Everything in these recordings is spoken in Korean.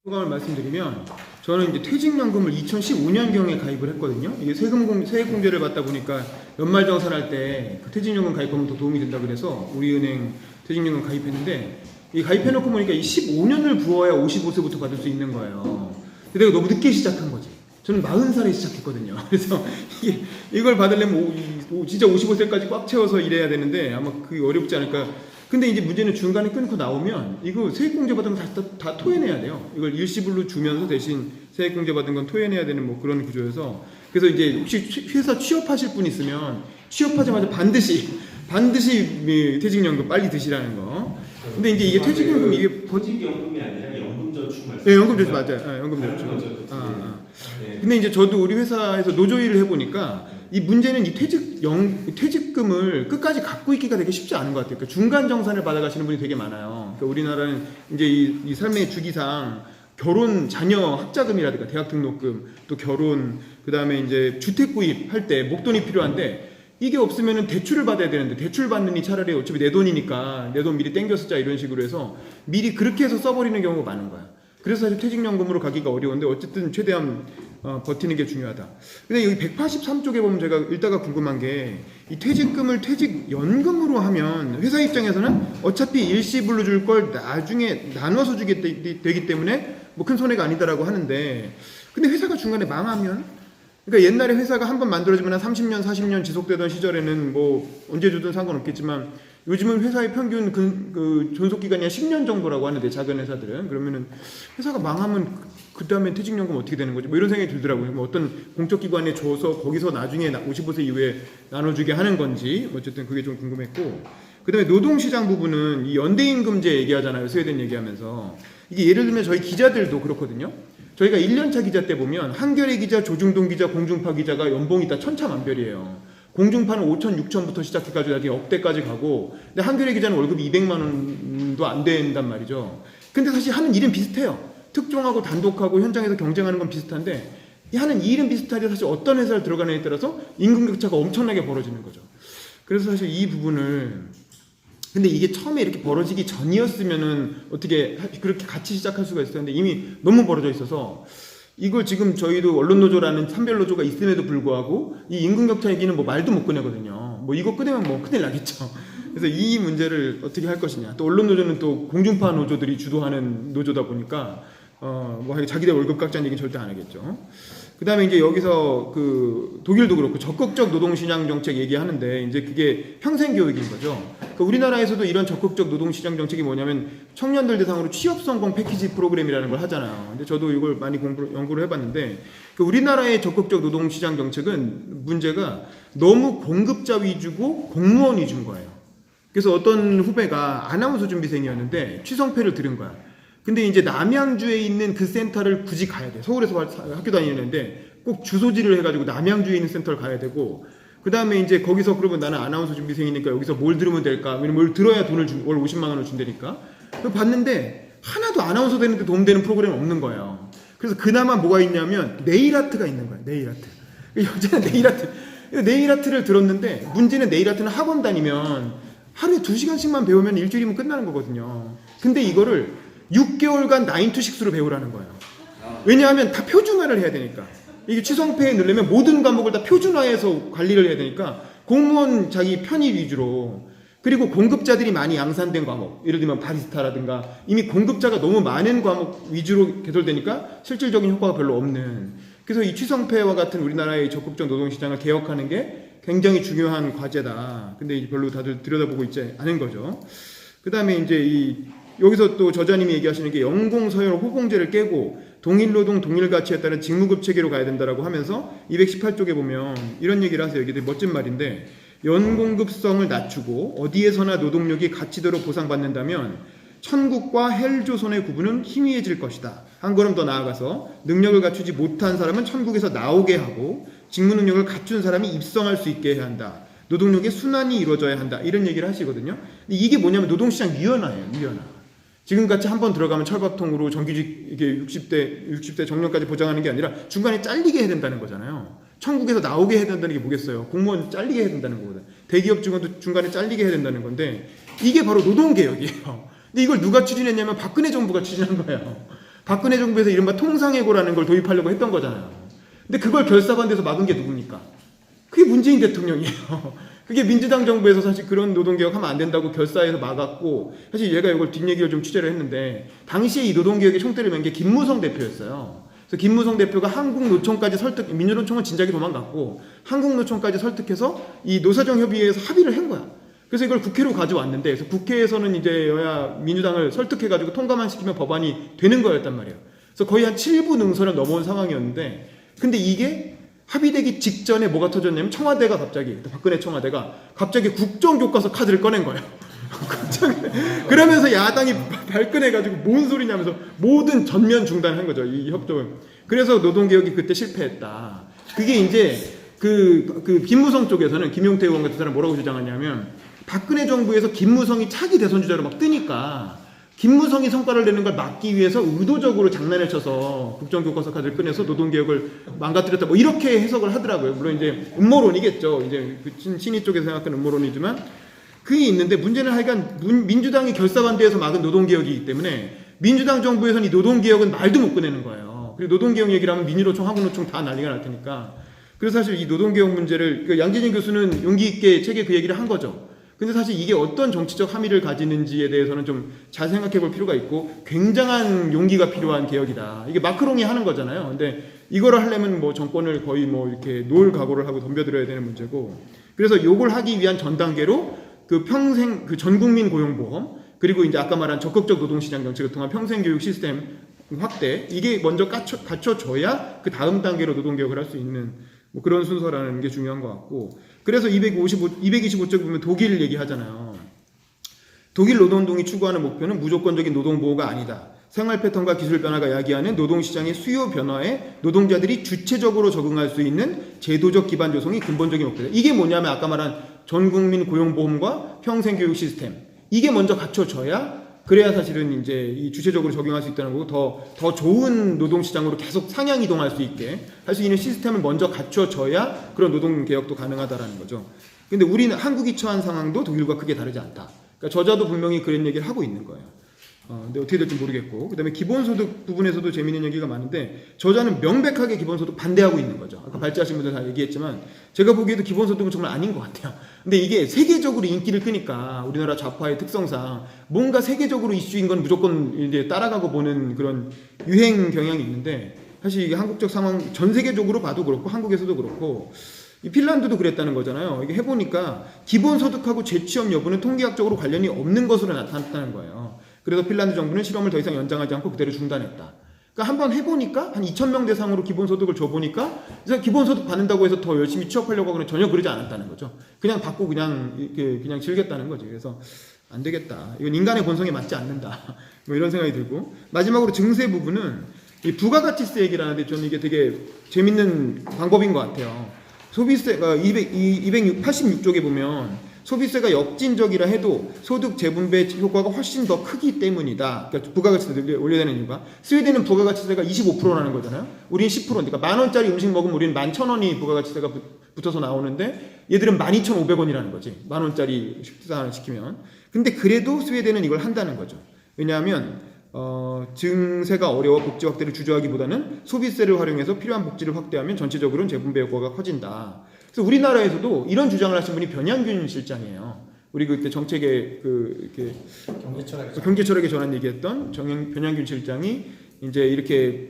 소감을 말씀드리면 저는 이제 퇴직연금을 2015년경에 가입을 했거든요. 이게 세액공제를 받다 보니까 연말정산할 때 그 퇴직연금 가입하면 더 도움이 된다 그래서 우리은행 퇴직연금 가입했는데 이 가입해놓고 보니까 이 15년을 부어야 55세부터 받을 수 있는 거예요. 근데 내가 너무 늦게 시작한 거지. 저는 40살에 시작했거든요. 그래서 이걸 받으려면 진짜 55세까지 꽉 채워서 일해야 되는데 아마 그게 어렵지 않을까. 근데 이제 문제는 중간에 끊고 나오면 이거 세액공제 받은 거 다 토해내야 돼요. 이걸 일시불로 주면서 대신 세액공제 받은 건 토해내야 되는 뭐 그런 구조여서 그래서 이제 혹시 회사 취업하실 분 있으면 취업하자마자 반드시 퇴직연금 빨리 드시라는 거. 근데 이제 이게 퇴직연금 이게 퇴직연금이 아니라 연금저축 말씀. 네, 연금저축 맞아요. 네, 연금저축. 네. 근데 이제 저도 우리 회사에서 노조일을 해보니까 이 문제는 이 퇴직금을 끝까지 갖고 있기가 되게 쉽지 않은 것 같아요. 그러니까 중간 정산을 받아가시는 분이 되게 많아요. 그러니까 우리나라는 이제 이 삶의 주기상 결혼 자녀 학자금이라든가 대학 등록금 또 결혼 그다음에 이제 주택 구입할 때 목돈이 필요한데 이게 없으면은 대출을 받아야 되는데 대출 받느니 차라리 어차피 내 돈이니까 내 돈 미리 땡겨 쓰자 이런 식으로 해서 미리 그렇게 해서 써버리는 경우가 많은 거야. 그래서 사실 퇴직연금으로 가기가 어려운데 어쨌든 최대한 버티는 게 중요하다. 근데 여기 183쪽에 보면 제가 읽다가 궁금한 게 이 퇴직금을 퇴직연금으로 하면 회사 입장에서는 어차피 일시불로 줄 걸 나중에 나눠서 주게 되기 때문에 뭐 큰 손해가 아니다라고 하는데 근데 회사가 중간에 망하면 그러니까 옛날에 회사가 한번 만들어지면 한 30년, 40년 지속되던 시절에는 뭐 언제 주든 상관없겠지만 요즘은 회사의 평균 그 존속기간이 한 10년 정도라고 하는데 작은 회사들은 그러면은 회사가 망하면 그 다음에 퇴직연금 어떻게 되는 거지? 뭐 이런 생각이 들더라고요. 뭐 어떤 공적기관에 줘서 거기서 나중에 55세 이후에 나눠주게 하는 건지 어쨌든 그게 좀 궁금했고 그 다음에 노동시장 부분은 이 연대임금제 얘기하잖아요. 스웨덴 얘기하면서 이게 예를 들면 저희 기자들도 그렇거든요. 저희가 1년차 기자 때 보면 한겨레 기자, 조중동 기자, 공중파 기자가 연봉이 다 천차만별이에요. 공중파는 5천, 6천부터 시작해가지고 나중에 억대까지 가고 근데 한겨레 기자는 월급이 200만 원도 안 된단 말이죠. 근데 사실 하는 일은 비슷해요. 특종하고 단독하고 현장에서 경쟁하는 건 비슷한데 이 하는 일은 비슷하지 사실 어떤 회사를 들어가느냐에 따라서 임금 격차가 엄청나게 벌어지는 거죠. 그래서 사실 이 부분을 근데 이게 처음에 이렇게 벌어지기 전이었으면은 어떻게 그렇게 같이 시작할 수가 있었는데 이미 너무 벌어져 있어서 이걸 지금 저희도 언론노조라는 산별노조가 있음에도 불구하고 이 임금격차 얘기는 뭐 말도 못 꺼내거든요. 뭐 이거 꺼내면 뭐 큰일 나겠죠. 그래서 이 문제를 어떻게 할 것이냐. 또 언론노조는 또 공중파 노조들이 주도하는 노조다 보니까 뭐 자기들 월급 깎자는 얘기는 절대 안 하겠죠. 그 다음에 이제 여기서 그 독일도 그렇고 적극적 노동시장 정책 얘기하는데 이제 그게 평생교육인 거죠. 그러니까 우리나라에서도 이런 적극적 노동시장 정책이 뭐냐면 청년들 대상으로 취업성공 패키지 프로그램이라는 걸 하잖아요. 근데 저도 이걸 많이 연구를 해봤는데 우리나라의 적극적 노동시장 정책은 문제가 너무 공급자 위주고 공무원 위주인 거예요. 그래서 어떤 후배가 아나운서 준비생이었는데 취성패를 들은 거야. 근데 이제 남양주에 있는 그 센터를 굳이 가야 돼. 서울에서 학교 다니는데 꼭 주소지를 해가지고 남양주에 있는 센터를 가야 되고 그 다음에 이제 거기서 그러면 나는 아나운서 준비생이니까 여기서 뭘 들으면 될까? 왜냐면 뭘 들어야 돈을 월 50만 원을 준다니까. 봤는데 하나도 아나운서 되는데 도움되는 프로그램이 없는 거예요. 그래서 그나마 뭐가 있냐면 네일아트가 있는 거예요. 네일아트. 여자는 네일아트. 네일아트를 들었는데 문제는 네일아트는 학원 다니면 하루에 2시간씩만 배우면 일주일이면 끝나는 거거든요. 근데 이거를 6개월간 9to6로 배우라는 거예요. 왜냐하면 다 표준화를 해야 되니까. 이게 취성패에 넣으려면 모든 과목을 다 표준화해서 관리를 해야 되니까 공무원 자기 편입 위주로 그리고 공급자들이 많이 양산된 과목 예를 들면 바리스타라든가 이미 공급자가 너무 많은 과목 위주로 개설되니까 실질적인 효과가 별로 없는 그래서 이 취성패와 같은 우리나라의 적극적 노동시장을 개혁하는 게 굉장히 중요한 과제다. 근데 별로 다들 들여다보고 있지 않은 거죠. 그 다음에 이제 여기서 또 저자님이 얘기하시는 게 연공서열 호봉제를 깨고 동일노동 동일가치에 따른 직무급 체계로 가야 된다라고 하면서 218쪽에 보면 이런 얘기를 하세요. 이게 되게 멋진 말인데 연공급성을 낮추고 어디에서나 노동력이 가치대로 보상받는다면 천국과 헬조선의 구분은 희미해질 것이다. 한 걸음 더 나아가서 능력을 갖추지 못한 사람은 천국에서 나오게 하고 직무 능력을 갖춘 사람이 입성할 수 있게 해야 한다. 노동력의 순환이 이루어져야 한다. 이런 얘기를 하시거든요. 근데 이게 뭐냐면 노동시장 유연화예요. 유연화. 지금같이 한번 들어가면 철밥통으로 정규직 이게 60대 정년까지 보장하는 게 아니라 중간에 잘리게 해야 된다는 거잖아요. 천국에서 나오게 해야 된다는 게 뭐겠어요? 공무원 잘리게 해야 된다는 거거든. 대기업 직원도 중간에 잘리게 해야 된다는 건데 이게 바로 노동개혁이에요. 근데 이걸 누가 추진했냐면 박근혜 정부가 추진한 거예요. 박근혜 정부에서 이른바 통상해고라는 걸 도입하려고 했던 거잖아요. 근데 그걸 결사반대에서 막은 게 누굽니까? 그게 문재인 대통령이에요. 그게 민주당 정부에서 사실 그런 노동개혁하면 안 된다고 결사해서 막았고, 사실 얘가 이걸 뒷얘기를 좀 취재를 했는데, 당시에 이 노동개혁의 총대를 맨 게 김무성 대표였어요. 그래서 김무성 대표가 한국노총까지 민주노총은 진작에 도망갔고, 한국노총까지 설득해서 이 노사정협의회에서 합의를 한 거야. 그래서 이걸 국회로 가져왔는데, 그래서 국회에서는 이제 여야 민주당을 설득해가지고 통과만 시키면 법안이 되는 거였단 말이에요. 그래서 거의 한 7부 능선을 넘어온 상황이었는데, 근데 이게 합의되기 직전에 뭐가 터졌냐면 청와대가 박근혜 청와대가 갑자기 국정교과서 카드를 꺼낸 거예요. 그러면서 야당이 발끈해가지고 뭔 소리냐면서 모든 전면 중단한 거죠. 이 협정을. 그래서 노동개혁이 그때 실패했다. 그게 이제 그 김무성 쪽에서는 김용태 의원 같은 사람 뭐라고 주장하냐면 박근혜 정부에서 김무성이 차기 대선 주자로 막 뜨니까 김무성이 성과를 내는 걸 막기 위해서 의도적으로 장난을 쳐서 국정교과서 카드를 꺼내서 노동개혁을 망가뜨렸다. 뭐 이렇게 해석을 하더라고요. 물론 이제 음모론이겠죠. 이제 그 친이 쪽에서 생각하는 음모론이지만 그게 있는데 문제는 하여간 민주당이 결사반대에서 막은 노동개혁이기 때문에 민주당 정부에서는 이 노동개혁은 말도 못 꺼내는 거예요. 그리고 노동개혁 얘기를 하면 민주노총, 한국노총 다 난리가 날 테니까. 그래서 사실 이 노동개혁 문제를 양재진 교수는 용기 있게 책에 그 얘기를 한 거죠. 근데 사실 이게 어떤 정치적 함의를 가지는지에 대해서는 좀 잘 생각해 볼 필요가 있고 굉장한 용기가 필요한 개혁이다. 이게 마크롱이 하는 거잖아요. 근데 이거를 하려면 뭐 정권을 거의 뭐 이렇게 놓을 각오를 하고 덤벼들어야 되는 문제고, 그래서 요걸 하기 위한 전 단계로 그 평생 그 전국민 고용보험, 그리고 이제 아까 말한 적극적 노동시장 정책을 통한 평생교육 시스템 확대, 이게 먼저 갖춰져야 그 다음 단계로 노동개혁을 할 수 있는 뭐 그런 순서라는 게 중요한 것 같고, 그래서 225쪽 보면 독일 얘기하잖아요. 독일 노동운동이 추구하는 목표는 무조건적인 노동보호가 아니다. 생활 패턴과 기술 변화가 야기하는 노동시장의 수요 변화에 노동자들이 주체적으로 적응할 수 있는 제도적 기반 조성이 근본적인 목표다. 이게 뭐냐면 아까 말한 전국민 고용보험과 평생교육 시스템, 이게 먼저 갖춰져야 그래야 사실은 이제 이 주체적으로 적용할 수 있다는 거고, 더 좋은 노동시장으로 계속 상향 이동할 수 있게 할 수 있는 시스템을 먼저 갖춰져야 그런 노동개혁도 가능하다라는 거죠. 근데 우리는 한국이 처한 상황도 독일과 크게 다르지 않다. 그러니까 저자도 분명히 그런 얘기를 하고 있는 거예요. 근데 어떻게 될지 모르겠고, 그 다음에 기본소득 부분에서도 재미있는 얘기가 많은데 저자는 명백하게 기본소득 반대하고 있는 거죠. 아까 발제하신 분들 다 얘기했지만 제가 보기에도 기본소득은 정말 아닌 것 같아요. 근데 이게 세계적으로 인기를 끄니까 우리나라 좌파의 특성상 뭔가 세계적으로 이슈인 건 무조건 이제 따라가고 보는 그런 유행 경향이 있는데, 사실 이게 한국적 상황 전 세계적으로 봐도 그렇고 한국에서도 그렇고 이 핀란드도 그랬다는 거잖아요. 이게 해보니까 기본소득하고 재취업 여부는 통계학적으로 관련이 없는 것으로 나타났다는 거예요. 그래서 핀란드 정부는 실험을 더 이상 연장하지 않고 그대로 중단했다. 그러니까 한번 해보니까 한 2,000명 대상으로 기본소득을 줘보니까 그래서 기본소득 받는다고 해서 더 열심히 취업하려고 하고는 전혀 그러지 않았다는 거죠. 그냥 받고 그냥 즐겼다는 거지. 그래서 안 되겠다. 이건 인간의 본성에 맞지 않는다. 뭐 이런 생각이 들고, 마지막으로 증세 부분은 이 부가가치세 얘기를 하는데 저는 이게 되게 재밌는 방법인 것 같아요. 소비세가 286쪽에 보면 소비세가 역진적이라 해도 소득 재분배 효과가 훨씬 더 크기 때문이다. 그러니까 부가가치세를 올려야 되는 이유가, 스웨덴은 부가가치세가 25%라는 거잖아요. 우리는 10%. 그러니까 10,000원짜리 음식 먹으면 우리는 11,000원이 부가가치세가 붙어서 나오는데 얘들은 12,500원이라는 거지. 10,000원짜리 식사 시키면. 근데 그래도 스웨덴은 이걸 한다는 거죠. 왜냐하면 증세가 어려워 복지 확대를 주저하기보다는 소비세를 활용해서 필요한 복지를 확대하면 전체적으로는 재분배 효과가 커진다. 그래서 우리나라에서도 이런 주장을 하신 분이 변양균 실장이에요. 우리 그때 정책의 경제철학에 전한 얘기했던 변양균 실장이 이제 이렇게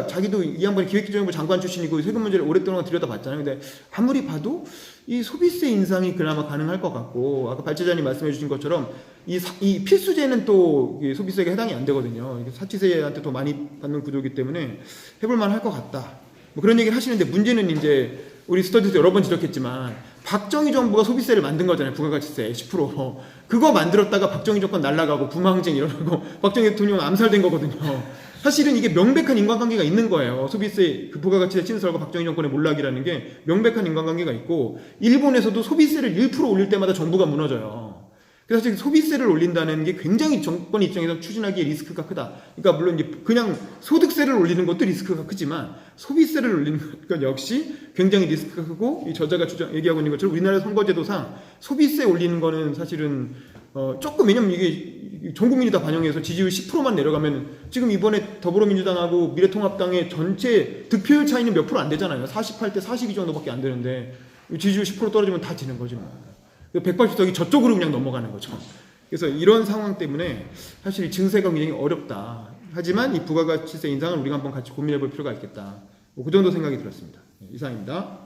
자기도 이 양반이 기획재정부 장관 출신이고 세금 문제를 오랫동안 들여다봤잖아요. 근데 아무리 봐도 이 소비세 인상이 그나마 가능할 것 같고, 아까 발제자님 말씀해 주신 것처럼 이 필수제는 또 소비세가 해당이 안 되거든요. 사치세한테 더 많이 받는 구조이기 때문에 해볼만 할 것 같다. 뭐 그런 얘기를 하시는데, 문제는 이제 우리 스터디에서 여러 번 지적했지만 박정희 정부가 소비세를 만든 거잖아요. 부가가치세 10%. 그거 만들었다가 박정희 정권 날아가고 부마항쟁 일어나고 박정희 대통령 암살된 거거든요. 사실은 이게 명백한 인과관계가 있는 거예요. 소비세, 그 부가가치세 신설과 박정희 정권의 몰락이라는 게 명백한 인과관계가 있고, 일본에서도 소비세를 1% 올릴 때마다 정부가 무너져요. 그래서 사실 소비세를 올린다는 게 굉장히 정권 입장에서 추진하기에 리스크가 크다. 그러니까 물론 이제 그냥 소득세를 올리는 것도 리스크가 크지만 소비세를 올리는 것 역시 굉장히 리스크가 크고, 이 저자가 얘기하고 있는 것처럼 우리나라 선거제도상 소비세 올리는 거는 사실은 조금 왜냐면 이게 전 국민이 다 반영해서 지지율 10%만 내려가면 지금 이번에 더불어민주당하고 미래통합당의 전체 득표율 차이는 몇 프로 안 되잖아요. 48대 42 정도밖에 안 되는데 지지율 10% 떨어지면 다 지는 거지 뭐. 180석이 저쪽으로 그냥 넘어가는 거죠. 그래서 이런 상황 때문에 사실 증세가 굉장히 어렵다. 하지만 이 부가가치세 인상을 우리가 한번 같이 고민해 볼 필요가 있겠다. 그 정도 생각이 들었습니다. 이상입니다.